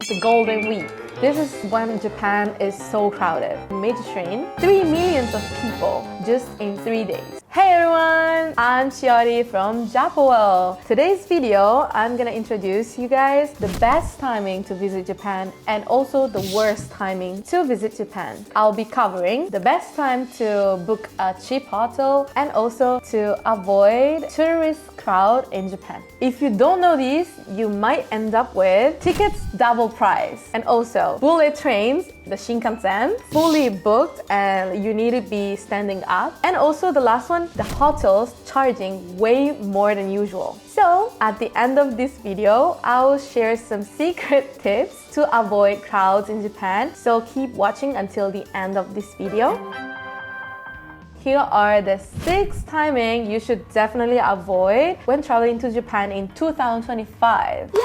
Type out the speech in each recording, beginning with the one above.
the Golden Week. This is when Japan is so crowded. Major train, 3 million of people just in 3 days. Hey everyone, I'm Shiori from Japaworld. Today's video, I'm gonna introduce you guys the best timing to visit Japan and also the worst timing to visit Japan. I'll be covering the best time to book a cheap hotel and also to avoid tourist crowd in Japan. If you don't know these, you might end up with tickets double price and also bullet trains, the Shinkansen, fully booked and you need to be standing up. And also the last one, the hotels charging way more than usual. So at the end of this video, I will share some secret tips to avoid crowds in Japan. So keep watching until the end of this video. Here are the 6 timing you should definitely avoid when traveling to Japan in 2025. Yay!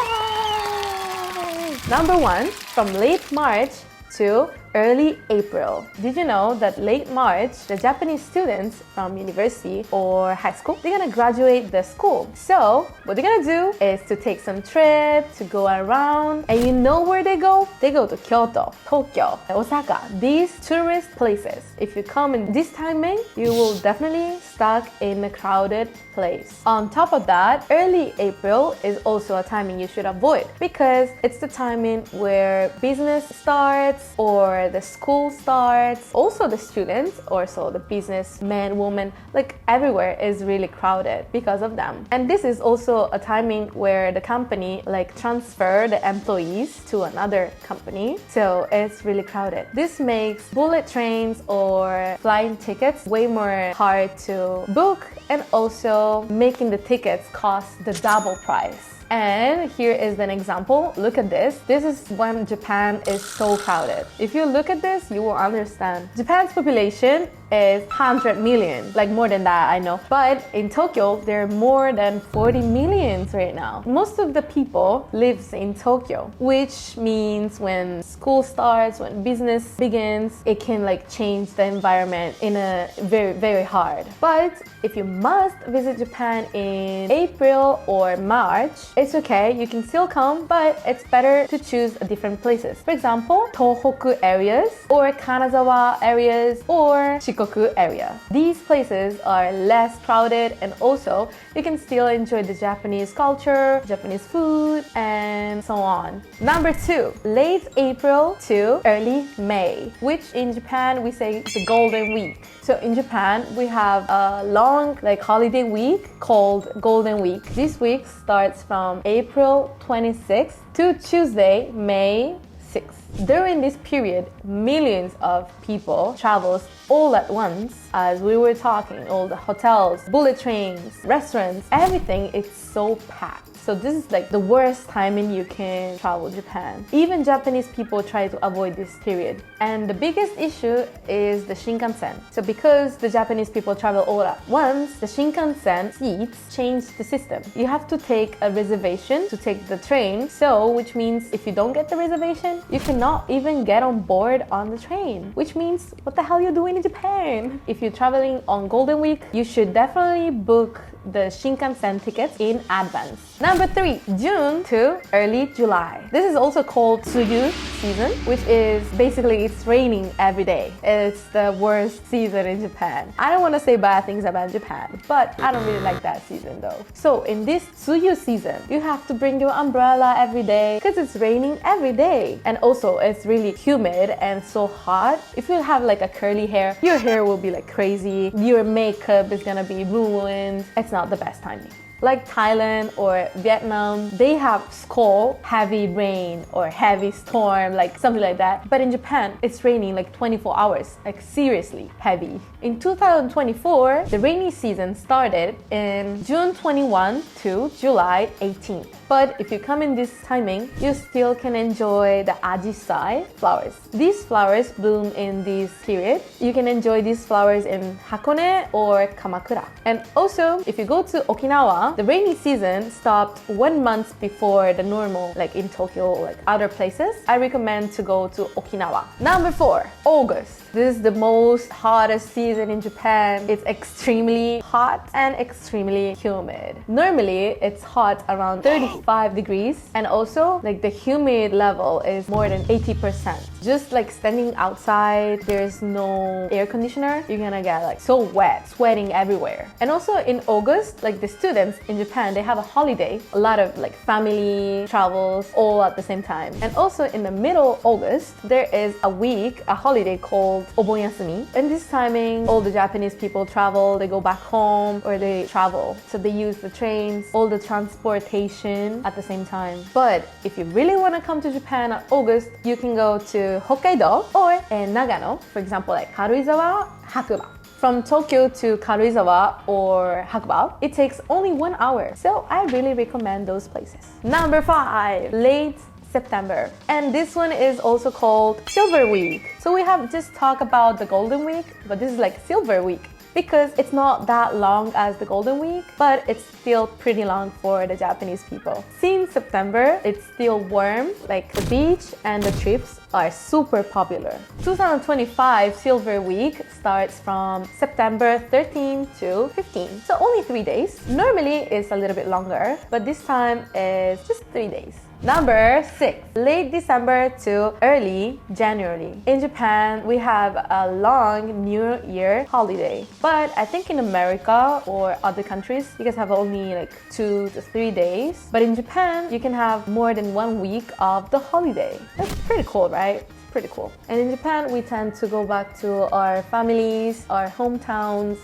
Number 1, from late March to early April. Did you know that late March, the Japanese students from university or high school, they're gonna graduate the school. So what they're gonna do is to take some trip, to go around, and you know where they go? They go to Kyoto, Tokyo, Osaka, these tourist places. If you come in this timing, you will definitely stuck in a crowded place. On top of that, early April is also a timing you should avoid because it's the timing where business starts or the school starts. Also the students, also the businessmen, women, like everywhere is really crowded because of them. And this is also a timing where the company like transfer the employees to another company. So it's really crowded. This makes bullet trains or flying tickets way more hard to book and also making the tickets cost the double price. And here is an example. Look at this. This is when Japan is so crowded. If you look at this, you will understand. Japan's population is 100 million, like more than that, I know. But in Tokyo, there are more than 40 millions right now. Most of the people lives in Tokyo, which means when school starts, when business begins, it can like change the environment in a very, very hard. But if you must visit Japan in April or March, it's okay, you can still come, but it's better to choose different places. For example, Tohoku areas or Kanazawa areas or Shikoku area. These places are less crowded and also you can still enjoy the Japanese culture, Japanese food, and so on. Number 2, late April to early May, which in Japan we say the Golden Week. So in Japan, we have a long like holiday week called Golden Week. This week starts from April 26th to Tuesday, May 6th. During this period, millions of people travels all at once. As we were talking, all the hotels, bullet trains, restaurants, everything is so packed. So this is like the worst timing you can travel Japan. Even Japanese people try to avoid this period. And the biggest issue is the Shinkansen. So because the Japanese people travel all at once, the Shinkansen seats change the system. You have to take a reservation to take the train. So which means if you don't get the reservation, you cannot even get on board on the train. Which means what the hell are you doing in Japan? If you're traveling on Golden Week, you should definitely book the Shinkansen tickets in advance. Number 3, June to early July. This is also called Tsuyu season, which is basically it's raining every day. It's the worst season in Japan. I don't want to say bad things about Japan, but I don't really like that season though. So in this Tsuyu season, you have to bring your umbrella every day because it's raining every day. And also it's really humid and so hot. If you have like a curly hair, your hair will be like crazy. Your makeup is gonna be ruined. It's not the best timing. Like Thailand or Vietnam, they have squall, heavy rain or heavy storm, like something like that. But in Japan, it's raining like 24 hours, like seriously heavy. In 2024, the rainy season started in June 21 to July 18. But if you come in this timing, you still can enjoy the ajisai flowers. These flowers bloom in this period. You can enjoy these flowers in Hakone or Kamakura. And also, if you go to Okinawa, the rainy season stopped 1 month before the normal, like in Tokyo or like other places. I recommend to go to Okinawa. Number 4, August. This is the most hottest season in Japan. It's extremely hot and extremely humid. Normally, it's hot around 35 degrees, and also like the humid level is more than 80%. Just like standing outside, there's no air conditioner, you're gonna get like so wet, sweating everywhere. And also in August, like the students in Japan, they have a holiday, a lot of like family travels all at the same time. And also in the middle of August, there is a holiday called Obonyasumi. And this timing, all the Japanese people travel, they go back home or they travel. So they use the trains, all the transportation at the same time. But if you really want to come to Japan at August, you can go to Hokkaido or Nagano, for example, like Karuizawa, Hakuba. From Tokyo to Karuizawa or Hakuba, it takes only 1 hour. So I really recommend those places. Number 5, late September. And this one is also called Silver Week. So we have just talked about the Golden Week, but this is like Silver Week, because it's not that long as the Golden Week, but it's still pretty long for the Japanese people. Since September, it's still warm, like the beach and the trips are super popular. 2025 Silver Week starts from September 13 to 15, so only 3 days. Normally it's a little bit longer, but this time is just 3 days. Number 6, late December to early January. In Japan, we have a long New Year holiday. But I think in America or other countries, you guys have only like 2 to 3 days. But in Japan, you can have more than 1 week of the holiday. That's pretty cool, right? Pretty cool. And in Japan, we tend to go back to our families, our hometowns,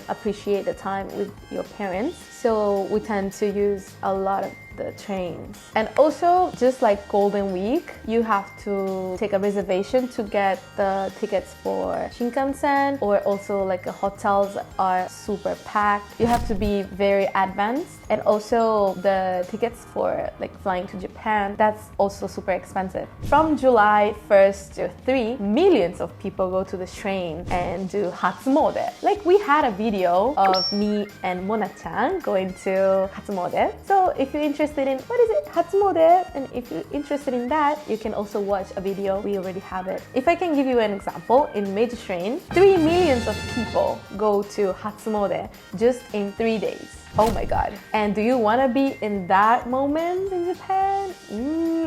appreciate the time with your parents. So we tend to use a lot of the trains. And also, just like Golden Week, you have to take a reservation to get the tickets for Shinkansen, or also like the hotels are super packed. You have to be very advanced. And also the tickets for like flying to Japan, that's also super expensive. From July 1st to 3, millions of people go to the train and do Hatsumode. Like we had a video of me and Mona-chan going to Hatsumode. So if you're interested in what is it, Hatsumode, and if you're interested in that, you can also watch a video. We already have it. If I can give you an example, in major train, 3 million of people go to Hatsumode just in 3 days. Oh my god. And do you want to be in that moment in Japan?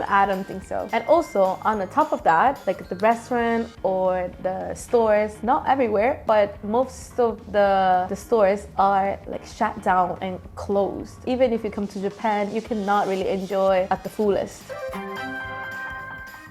I don't think so. And also, on the top of that, like the restaurant or the stores, not everywhere, but most of the stores are like shut down and closed. Even if you come to Japan, you cannot really enjoy at the fullest.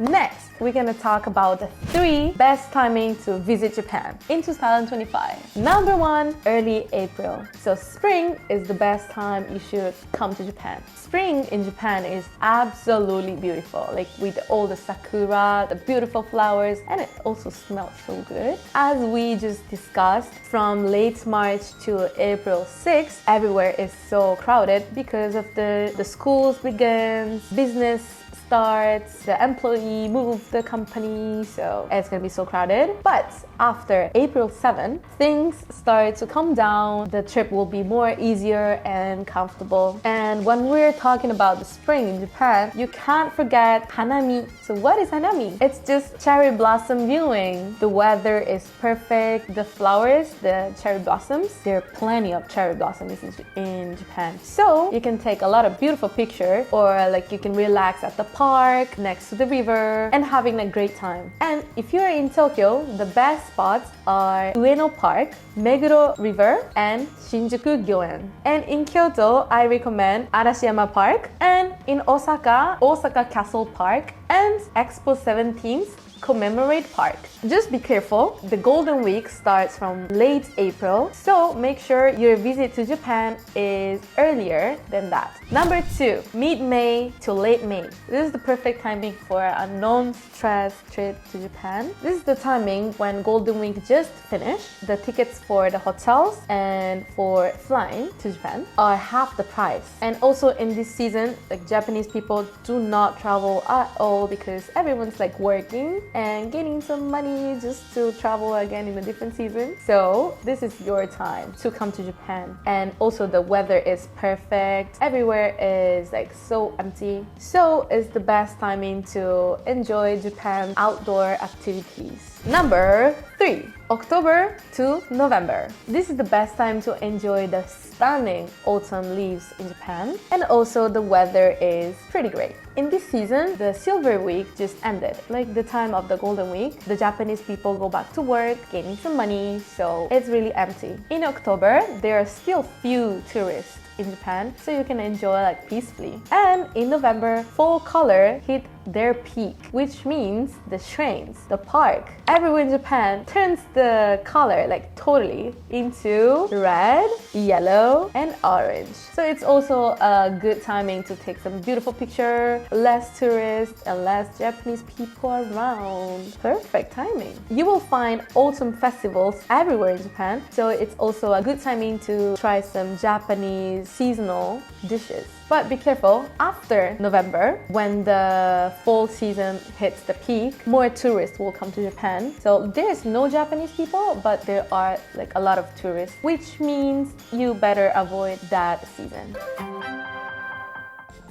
Next, we're gonna talk about the 3 best timing to visit Japan in 2025. Number 1, early April. So spring is the best time you should come to Japan. Spring in Japan is absolutely beautiful, like with all the sakura, the beautiful flowers, and it also smells so good. As we just discussed, from late March to April 6th, everywhere is so crowded because of the schools begins, business starts, the employee move the company, so it's gonna be so crowded. But after April 7th, things start to calm down. The trip will be more easier and comfortable. And when we're talking about the spring in Japan, you can't forget Hanami. So what is Hanami? It's just cherry blossom viewing. The weather is perfect. The flowers, the cherry blossoms, there are plenty of cherry blossoms in Japan. So you can take a lot of beautiful pictures, or like you can relax at the park next to the river and having a great time. And if you're in Tokyo, the best spots are Ueno Park, Meguro River, and Shinjuku Gyoen. And in Kyoto, I recommend Arashiyama Park, and in Osaka, Osaka Castle Park, and Expo 17th Commemorate Park. Just be careful, the Golden Week starts from late April, so make sure your visit to Japan is earlier than that. Number 2, mid-May to late May. This is the perfect timing for a non-stress trip to Japan. This is the timing when Golden Week just finished. The tickets for the hotels and for flying to Japan are half the price. And also in this season, like Japanese people do not travel at all people because everyone's like working and getting some money just to travel again in a different season. So this is your time to come to Japan. And also the weather is perfect. Everywhere is like so empty. So it's the best timing to enjoy Japan outdoor activities. Number 3, October to November. This is the best time to enjoy the stunning autumn leaves in Japan, and also the weather is pretty great. In this season, the Silver Week just ended, like the time of the Golden Week. The Japanese people go back to work, gaining some money, so it's really empty. In October, there are still few tourists in Japan, so you can enjoy like peacefully. And in November, fall color hit their peak, which means the trains, the park, everywhere in Japan turns the color like totally into red, yellow, and orange. So it's also a good timing to take some beautiful picture, less tourists and less Japanese people around. Perfect timing. You will find autumn festivals everywhere in Japan, so it's also a good timing to try some Japanese seasonal dishes. But be careful, after November, when the fall season hits the peak, more tourists will come to Japan. So there's no Japanese people, but there are like a lot of tourists, which means you better avoid that season.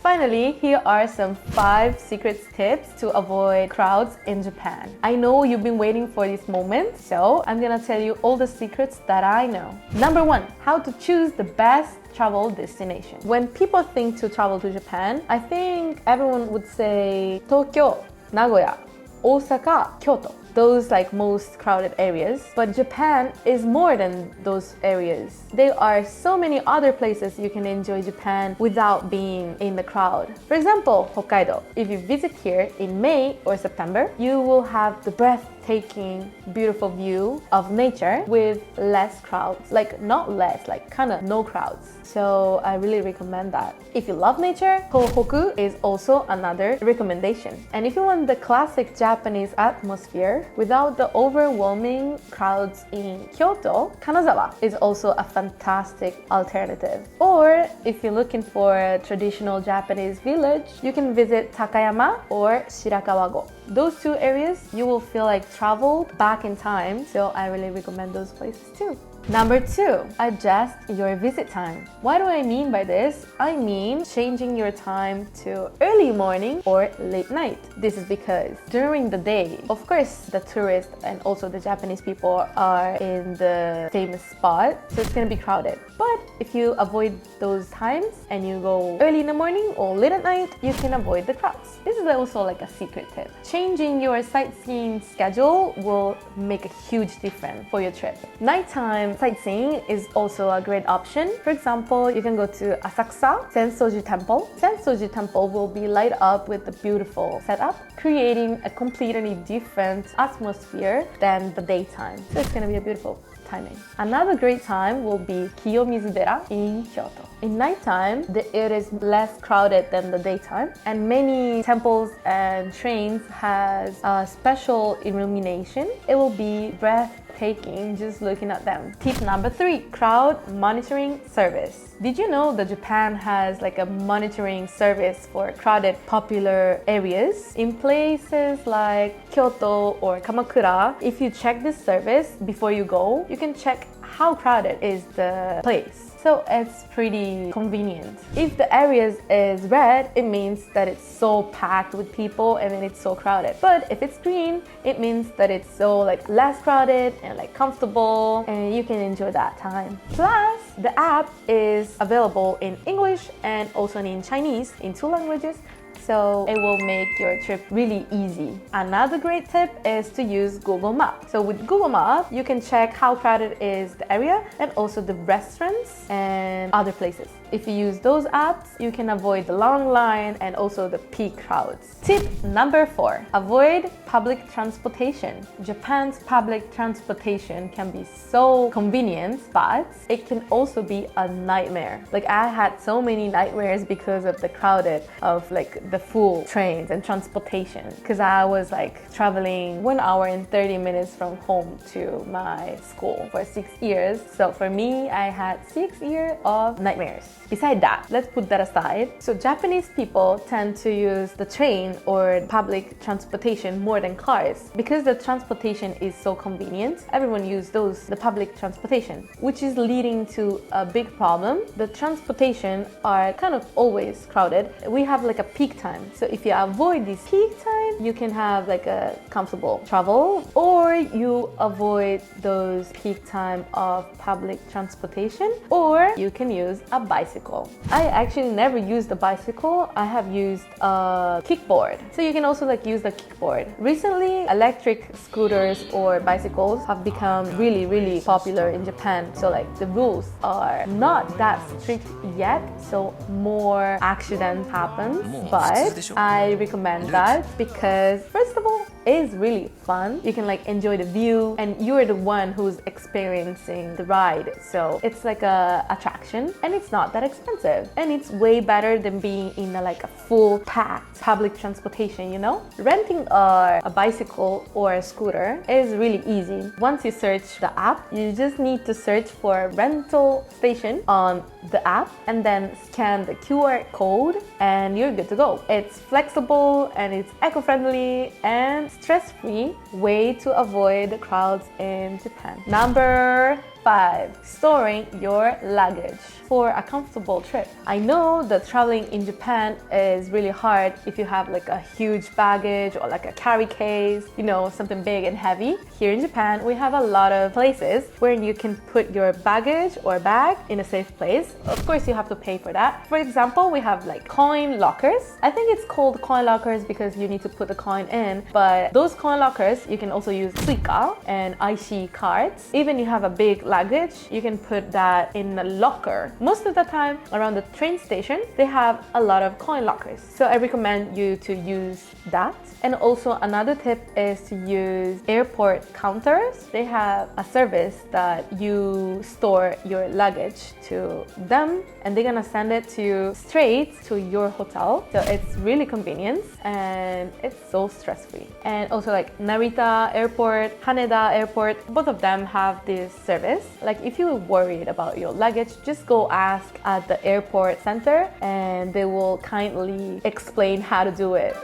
Finally, here are some 5 secret tips to avoid crowds in Japan. I know you've been waiting for this moment, so I'm gonna tell you all the secrets that I know. Number 1, how to choose the best travel destination. When people think to travel to Japan, I think everyone would say Tokyo, Nagoya, Osaka, Kyoto. Those like most crowded areas. But Japan is more than those areas. There are so many other places you can enjoy Japan without being in the crowd. For example, Hokkaido. If you visit here in May or September, you will have the breathtaking, beautiful view of nature with less crowds. Like not less, like kind of no crowds. So I really recommend that. If you love nature, Tohoku is also another recommendation. And if you want the classic Japanese atmosphere without the overwhelming crowds in Kyoto, Kanazawa is also a fantastic alternative. Or if you're looking for a traditional Japanese village, you can visit Takayama or Shirakawa-go. Those 2 areas, you will feel like traveled back in time, so I really recommend those places too. Number 2, adjust your visit time. What do I mean by this? I mean changing your time to early morning or late night. This is because during the day, of course, the tourists and also the Japanese people are in the famous spot, so it's gonna be crowded. But if you avoid those times and you go early in the morning or late at night, you can avoid the crowds. This is also like a secret tip. Changing your sightseeing schedule will make a huge difference for your trip. Nighttime sightseeing is also a great option. For example, you can go to Asakusa Sensoji Temple. Sensoji Temple will be lit up with a beautiful setup, creating a completely different atmosphere than the daytime. So it's gonna be a beautiful timing. Another great time will be Kiyomizu-dera in Kyoto. In nighttime, it is less crowded than the daytime, and many temples and shrines has a special illumination. It will be breathtaking just looking at them. Tip number 3, crowd monitoring service. Did you know that Japan has like a monitoring service for crowded popular areas? In places like Kyoto or Kamakura, if you check this service before you go, you can check how crowded is the place. So it's pretty convenient. If the area is red, it means that it's so packed with people and then it's so crowded. But if it's green, it means that it's so like less crowded and like comfortable, and you can enjoy that time. Plus, the app is available in English and also in Chinese, in 2 languages. So it will make your trip really easy. Another great tip is to use Google Maps. So with Google Maps, you can check how crowded is the area and also the restaurants and other places. If you use those apps, you can avoid the long line and also the peak crowds. Tip number 4, avoid public transportation. Japan's public transportation can be so convenient, but it can also be a nightmare. Like I had so many nightmares because of the crowded of like the full trains and transportation, because I was like traveling 1 hour and 30 minutes from home to my school for 6 years. So for me, I had 6 years of nightmares. Beside that, let's put that aside. So Japanese people tend to use the train or public transportation more than cars because the transportation is so convenient. Everyone uses the public transportation, which is leading to a big problem. The transportation are kind of always crowded. We have like a peak time. So if you avoid this peak time, you can have like a comfortable travel, or you avoid those peak time of public transportation, or you can use a bicycle. I actually never used a bicycle. I have used a kickboard. So you can also like use the kickboard. Recently, electric scooters or bicycles have become really, really popular in Japan. So like the rules are not that strict yet, so more accidents happen. But I recommend that because first of all, is really fun. You can like enjoy the view and you're the one who's experiencing the ride. So it's like a attraction and it's not that expensive. And it's way better than being in like a full packed public transportation, you know? Renting a bicycle or a scooter is really easy. Once you search the app, you just need to search for rental station on the app and then scan the QR code and you're good to go. It's flexible and it's eco-friendly and stress-free way to avoid the crowds in Japan. Number 5, storing your luggage for a comfortable trip. I know that traveling in Japan is really hard if you have like a huge baggage or like a carry case, you know, something big and heavy. Here in Japan, we have a lot of places where you can put your baggage or bag in a safe place. Of course, you have to pay for that. For example, we have like coin lockers. I think it's called coin lockers because you need to put the coin in, but those coin lockers, you can also use Suica and IC cards. Even you have a big luggage, you can put that in a locker. Most of the time around the train station, they have a lot of coin lockers. So I recommend you to use that. And also another tip is to use airport counters. They have a service that you store your luggage to them and they're gonna send it to you straight to your hotel. So it's really convenient and it's so stress-free. And also like Narita Airport, Haneda Airport, both of them have this service. Like if you're worried about your luggage, just go ask at the airport center and they will kindly explain how to do it.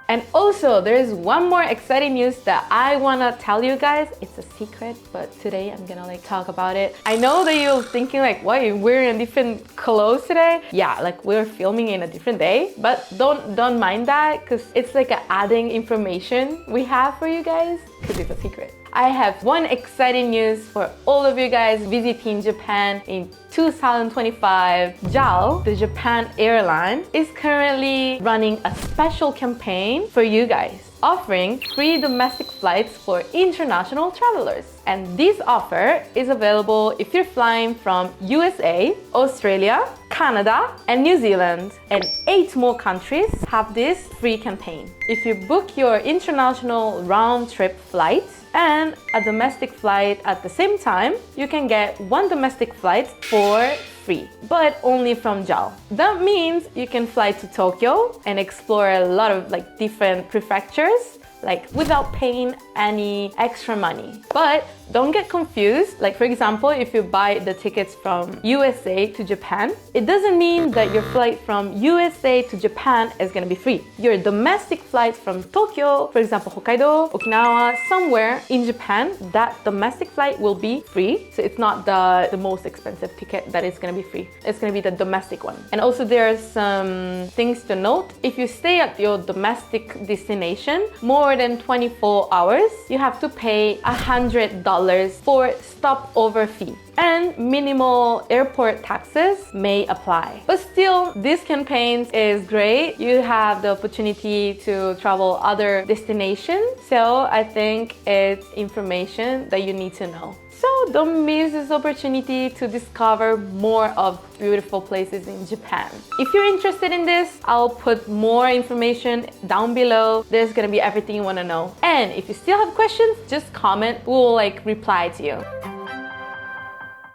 And also, there is one more exciting news that I wanna tell you guys. It's a secret, but today I'm gonna like talk about it. I know that you're thinking like, why are you wearing different clothes today? Yeah, like we're filming in a different day, but don't mind that because it's like adding information we have for you guys because it's a secret. I have one exciting news for all of you guys visiting Japan in 2025. JAL, the Japan airline, is currently running a special campaign for you guys, offering free domestic flights for international travelers. And this offer is available if you're flying from USA, Australia, Canada, and New Zealand. And 8 more countries have this free campaign. If you book your international round-trip flight and a domestic flight at the same time, you can get 1 domestic flight for free, but only from JAL. That means you can fly to Tokyo and explore a lot of like different prefectures, like without paying any extra money. But don't get confused. Like for example, if you buy the tickets from USA to Japan, it doesn't mean that your flight from USA to Japan is gonna be free. Your domestic flight from Tokyo, for example, Hokkaido, Okinawa, somewhere in Japan, that domestic flight will be free. So it's not the most expensive ticket that is gonna be free. It's gonna be the domestic one. And also there are some things to note. If you stay at your domestic destination more than 24 hours, you have to pay $100 for stopover fee. And minimal airport taxes may apply. But still, this campaign is great. You have the opportunity to travel other destinations. So I think it's information that you need to know. So don't miss this opportunity to discover more of beautiful places in Japan. If you're interested in this, I'll put more information down below. There's gonna be everything you wanna know. And if you still have questions, just comment. We'll like reply to you.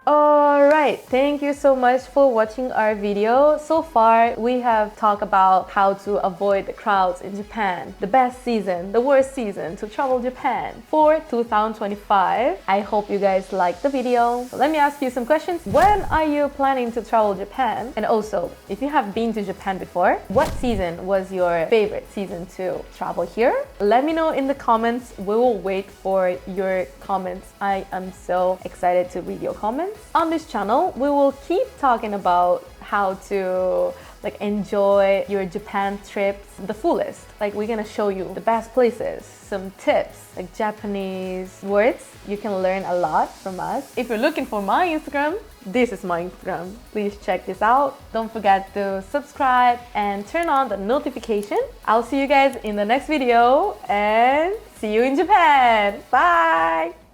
Alright. Alright, thank you so much for watching our video. So far, we have talked about how to avoid the crowds in Japan, the best season, the worst season to travel Japan for 2025. I hope you guys liked the video. So let me ask you some questions. When are you planning to travel Japan? And also, if you have been to Japan before, what season was your favorite season to travel here? Let me know in the comments. We will wait for your comments. I am so excited to read your comments. On this channel, we will keep talking about how to enjoy your Japan trips the fullest. We're gonna show you the best places, some tips, Japanese words. You can learn a lot from us. If you're looking for my Instagram, this is my Instagram. Please check this out. Don't forget to subscribe and turn on the notification. I'll see you guys in the next video and see you in Japan. Bye!